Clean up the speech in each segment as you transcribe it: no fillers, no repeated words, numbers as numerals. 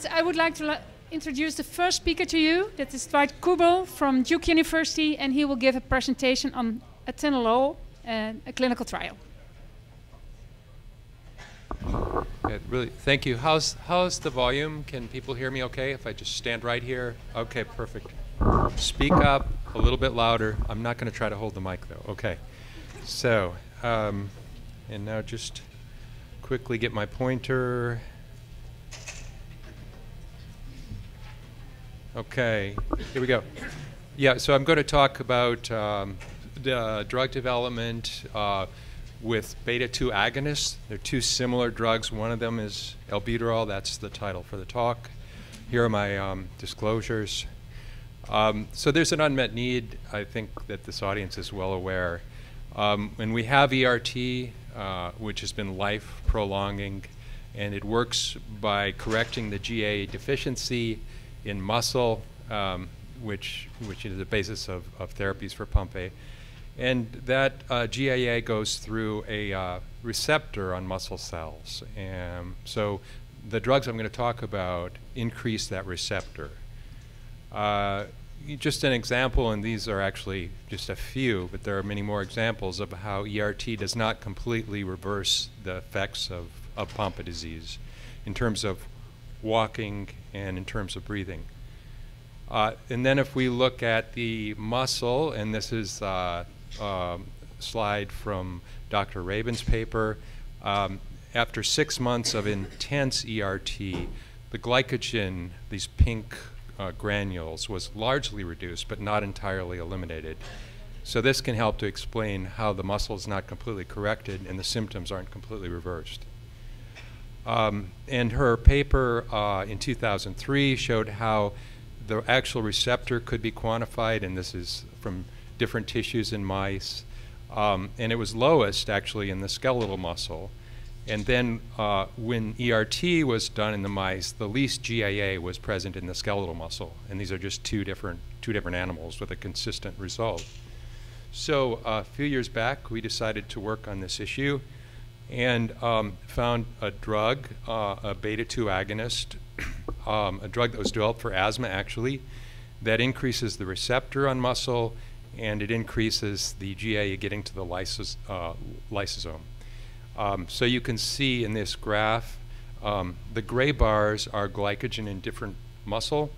And I would like to introduce the first speaker to you. That is Dwight Koeberl from Duke University, and he will give a presentation on atenolol, a clinical trial. Really, thank you. How's the volume? Can people hear me okay if I just stand right here? Okay, perfect. Speak up a little bit louder. I'm not going to try to hold the mic though. Okay. So, and now just quickly get my pointer. Okay, here we go. Yeah, so I'm going to talk about the drug development with beta-2 agonists. They're two similar drugs. One of them is Albuterol. That's the title for the talk. Here are my disclosures. So there's an unmet need, I think, that this audience is well aware. And we have ERT, which has been life-prolonging, and it works by correcting the GAA deficiency in muscle, which is the basis of therapies for Pompe. And that GAA goes through a receptor on muscle cells. And so the drugs I'm going to talk about increase that receptor. Just an example, and these are actually just a few, but there are many more examples of how ERT does not completely reverse the effects of Pompe disease in terms of walking and in terms of breathing. And then if we look at the muscle, and this is slide from Dr. Rabin's paper. After 6 months of intense ERT, the glycogen, these pink granules, was largely reduced, but not entirely eliminated. So this can help to explain how the muscle is not completely corrected and the symptoms aren't completely reversed. And her paper in 2003 showed how the actual receptor could be quantified, and this is from different tissues in mice. And it was lowest actually in the skeletal muscle. And then when ERT was done in the mice, the least GAA was present in the skeletal muscle. And these are just two different animals with a consistent result. So a few years back, we decided to work on this issue and found a drug, a beta-2 agonist, a drug that was developed for asthma actually, that increases the receptor on muscle, and it increases the GAA getting to the lysosome. So you can see in this graph, the gray bars are glycogen in different muscle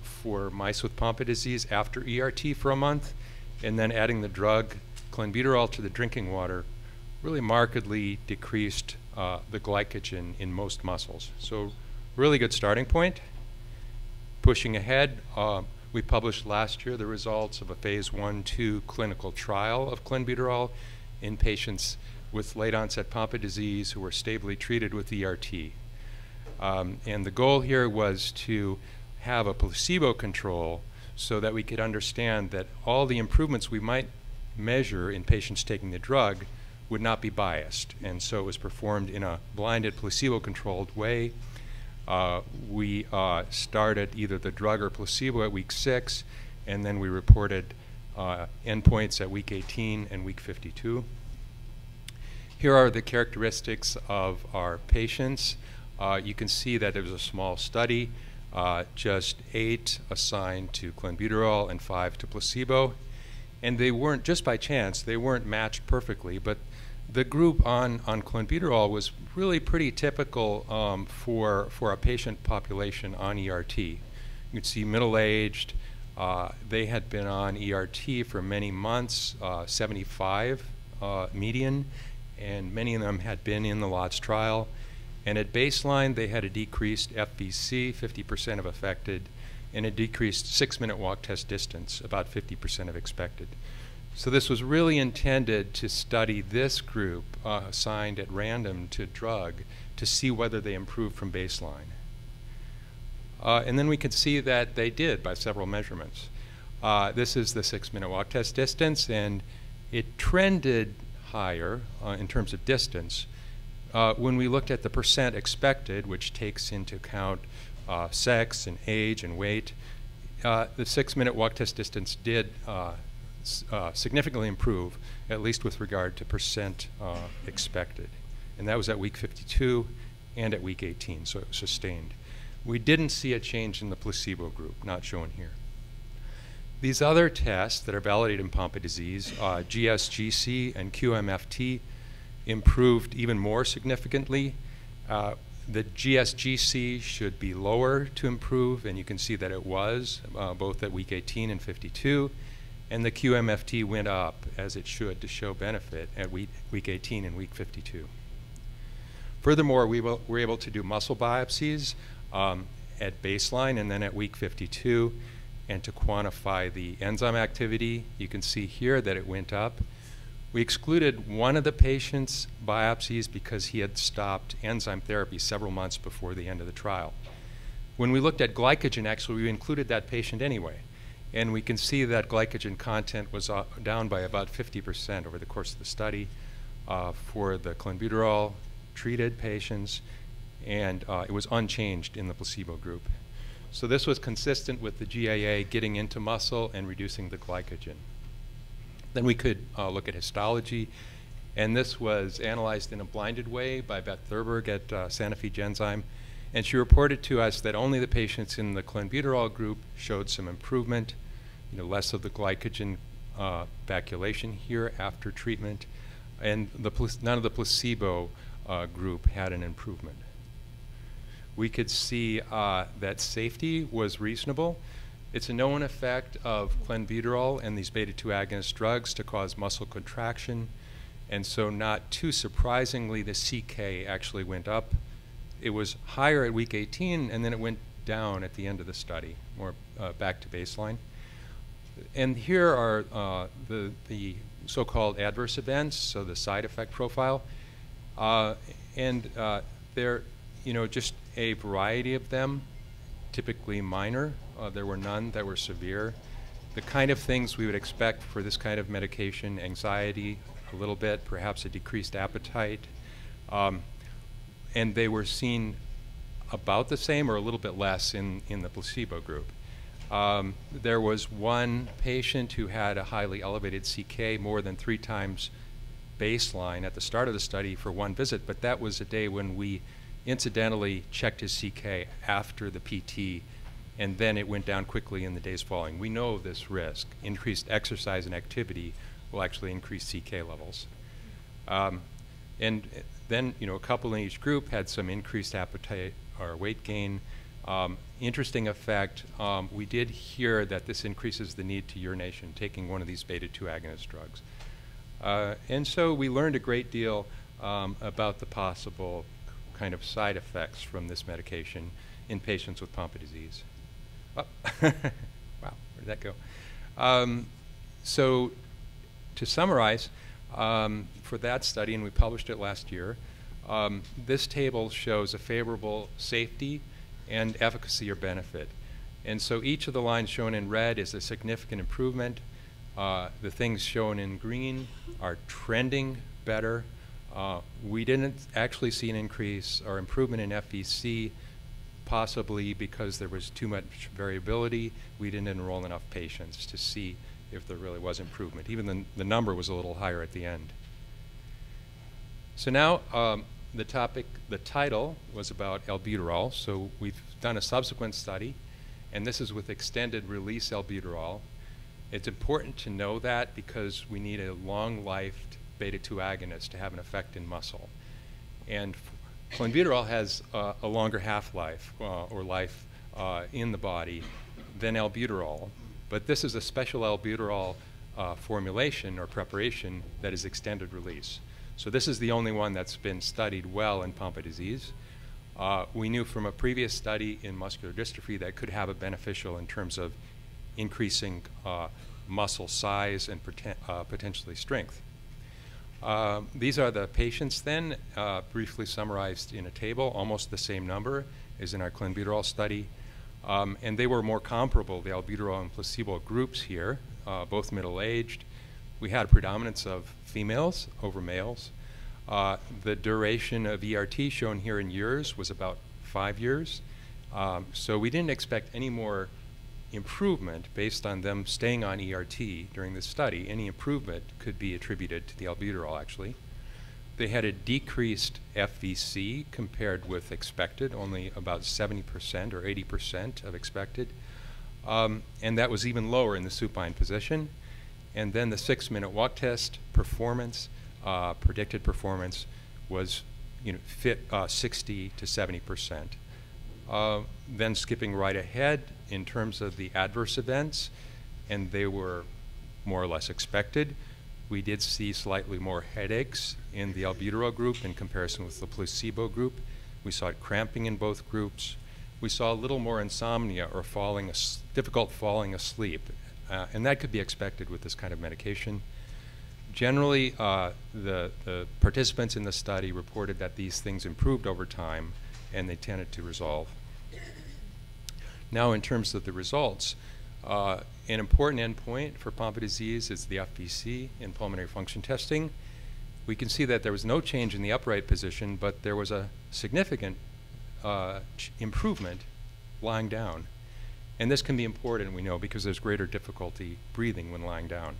for mice with Pompe disease after ERT for a month, and then adding the drug clenbuterol to the drinking water really markedly decreased the glycogen in most muscles. So really good starting point. Pushing ahead, we published last year the results of a phase 1/2 clinical trial of clenbuterol in patients with late-onset Pompe disease who were stably treated with ERT. And the goal here was to have a placebo control so that we could understand that all the improvements we might measure in patients taking the drug would not be biased. And so it was performed in a blinded placebo-controlled way. We started either the drug or placebo at week 6, and then we reported endpoints at week 18 and week 52. Here are the characteristics of our patients. You can see that it was a small study, just 8 assigned to clenbuterol and 5 to placebo. And they weren't, just by chance, they weren't matched perfectly, but the group on clenbuterol was really pretty typical for a patient population on ERT. You can see middle-aged. They had been on ERT for many months, 75 median, and many of them had been in the LOTS trial. And at baseline, they had a decreased FVC, 50% of affected, and a decreased 6-minute walk test distance, about 50% of expected. So this was really intended to study this group assigned at random to drug to see whether they improved from baseline. And then we could see that they did by several measurements. This is the 6-minute walk test distance, and it trended higher in terms of distance when we looked at the percent expected, which takes into account sex and age and weight. The 6-minute walk test distance did significantly improve, at least with regard to percent expected. And that was at week 52 and at week 18, so it was sustained. We didn't see a change in the placebo group, not shown here. These other tests that are validated in Pompe disease, GSGC and QMFT, improved even more significantly. The GSGC should be lower to improve, and you can see that it was, both at week 18 and 52. And the QMFT went up, as it should, to show benefit at week 18 and week 52. Furthermore, we were able to do muscle biopsies at baseline and then at week 52, and to quantify the enzyme activity. You can see here that it went up. We excluded one of the patient's biopsies because he had stopped enzyme therapy several months before the end of the trial. When we looked at glycogen, actually, we included that patient anyway. And we can see that glycogen content was down by about 50% over the course of the study for the clenbuterol treated patients, and it was unchanged in the placebo group. So this was consistent with the GAA getting into muscle and reducing the glycogen. Then we could look at histology, and this was analyzed in a blinded way by Beth Thurberg at Sanofi Genzyme, and she reported to us that only the patients in the clenbuterol group showed some improvement, less of the glycogen baculation here after treatment, and none of the placebo group had an improvement. We could see that safety was reasonable. It's a known effect of clenbuterol and these beta-2 agonist drugs to cause muscle contraction, and so not too surprisingly, the CK actually went up. It was higher at week 18, and then it went down at the end of the study, more back to baseline. And here are the so-called adverse events, so the side effect profile, and they're just a variety of them, typically minor. There were none that were severe. The kind of things we would expect for this kind of medication: anxiety, a little bit, perhaps a decreased appetite, and they were seen about the same or a little bit less in the placebo group. There was one patient who had a highly elevated CK, more than 3 times baseline at the start of the study for one visit, but that was a day when we incidentally checked his CK after the PT, and then it went down quickly in the days following. We know this risk. Increased exercise and activity will actually increase CK levels. And then, a couple in each group had some increased appetite or weight gain. Interesting effect, we did hear that this increases the need to urination, taking one of these beta-2 agonist drugs. And so we learned a great deal about the possible kind of side effects from this medication in patients with Pompe disease. Oh. Wow, where did that go? So to summarize, for that study, and we published it last year, this table shows a favorable safety and efficacy or benefit. And so each of the lines shown in red is a significant improvement. The things shown in green are trending better. We didn't actually see an increase or improvement in FVC, possibly because there was too much variability. We didn't enroll enough patients to see if there really was improvement. Even the number was a little higher at the end. So now the title was about albuterol. So we've done a subsequent study, and this is with extended release albuterol. It's important to know that because we need a long-lived beta-2 agonist to have an effect in muscle. And clenbuterol has a longer half-life or life in the body than albuterol. But this is a special albuterol formulation or preparation that is extended release. So this is the only one that's been studied well in Pompe disease. We knew from a previous study in muscular dystrophy that could have a beneficial in terms of increasing muscle size and potentially strength. These are the patients then, briefly summarized in a table, almost the same number as in our clenbuterol study. And they were more comparable, the albuterol and placebo groups here, both middle-aged. We had a predominance of females over males. The duration of ERT shown here in years was about 5 years. So we didn't expect any more improvement based on them staying on ERT during this study. Any improvement could be attributed to the albuterol, actually. They had a decreased FVC compared with expected, only about 70% or 80% of expected. And that was even lower in the supine position. And then the 6-minute walk test performance, predicted performance, was 60 to 70%. Then skipping right ahead in terms of the adverse events, and they were more or less expected. We did see slightly more headaches in the albuterol group in comparison with the placebo group. We saw cramping in both groups. We saw a little more insomnia or difficult falling asleep, and that could be expected with this kind of medication. Generally, the participants in the study reported that these things improved over time, and they tended to resolve. Now, in terms of the results, an important endpoint for Pompe disease is the FVC in pulmonary function testing. We can see that there was no change in the upright position, but there was a significant improvement lying down. And this can be important, we know, because there's greater difficulty breathing when lying down.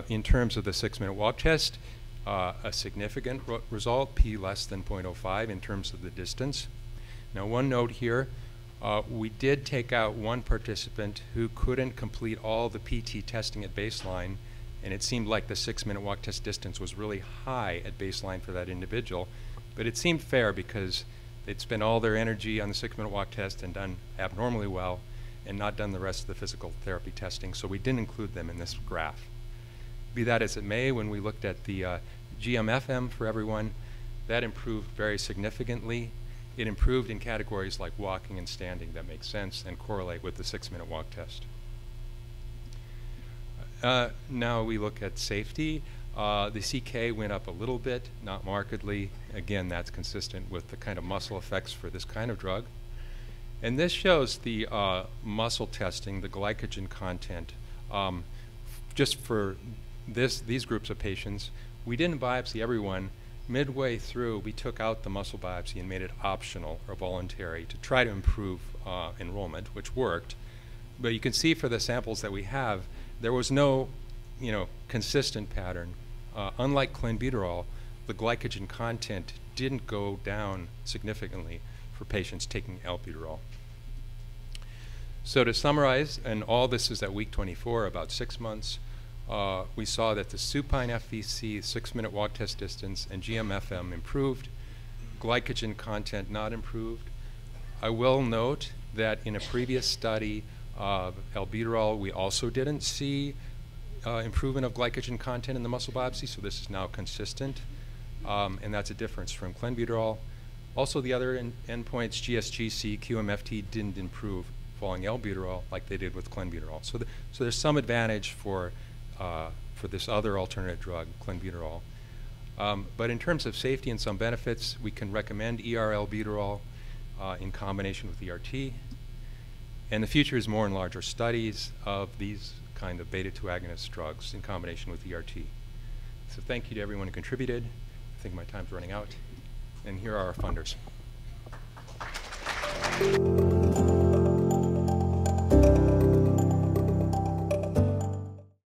In terms of the 6-minute walk test, a significant result, p less than 0.05 in terms of the distance. Now, one note here, we did take out one participant who couldn't complete all the PT testing at baseline, and it seemed like the 6-minute walk test distance was really high at baseline for that individual. But it seemed fair because they'd spent all their energy on the 6-minute walk test and done abnormally well and not done the rest of the physical therapy testing, so we didn't include them in this graph. Be that as it may, when we looked at the GMFM for everyone, that improved very significantly. It improved in categories like walking and standing that make sense and correlate with the 6-minute walk test. Now we look at safety. The CK went up a little bit, not markedly. Again, that's consistent with the kind of muscle effects for this kind of drug. And this shows the muscle testing, the glycogen content. Just for these groups of patients, we didn't biopsy everyone. Midway through, we took out the muscle biopsy and made it optional or voluntary to try to improve enrollment, which worked. But you can see for the samples that we have, there was no consistent pattern. Unlike clenbuterol, the glycogen content didn't go down significantly for patients taking albuterol. So to summarize, and all this is at week 24, about 6 months, we saw that the supine FVC, 6-minute walk test distance, and GMFM improved. Glycogen content not improved. I will note that in a previous study of albuterol, we also didn't see improvement of glycogen content in the muscle biopsy, so this is now consistent, and that's a difference from clenbuterol. Also, the other endpoints, GSGC, QMFT, didn't improve following albuterol like they did with clenbuterol. So there's some advantage for this other alternate drug, clenbuterol. But in terms of safety and some benefits, we can recommend albuterol in combination with ERT. And the future is more and larger studies of these kind of beta-2 agonist drugs in combination with ERT. So thank you to everyone who contributed. I think my time's running out. And here are our funders.